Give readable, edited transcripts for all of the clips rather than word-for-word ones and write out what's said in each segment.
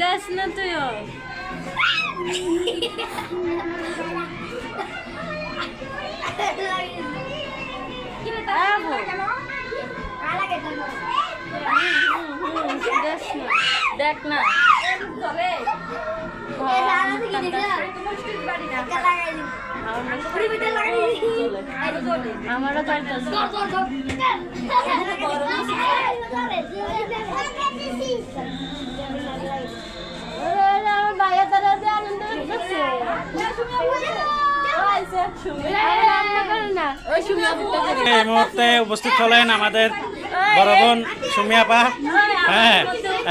দেখ না তুইও দেখ না আমারও আমার ভাইয়া তারা আনন্দ করছে এই মুহূর্তে উপস্থিত হলেন আমাদের বড় বোন সুমি আপা। হ্যাঁ,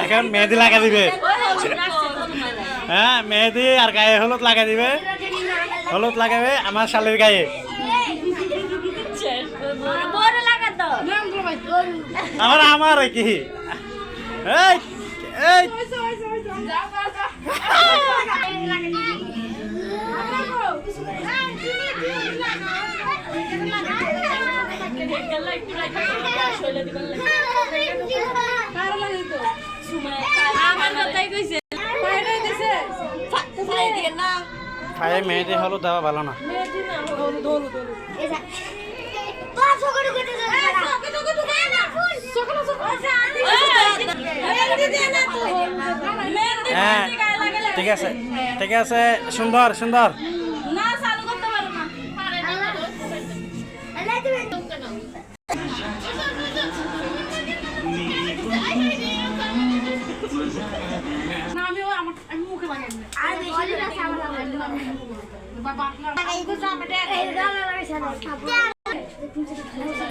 এখন মেহেদি লাগা দিবে। হ্যাঁ, মেহেদি আর গায়ে হলুদ লাগা দিবে। হলুদ লাগাবে আমার শালের গায়ে। আমার কি এই এই ভাই মেহেদি হলুদ দেওয়া ভালো না। হ্যাঁ, ঠিক আছে ঠিক আছে, সুন্দর সুন্দর।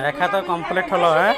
এক হাতে কমপ্লিট হলো। হ্যাঁ।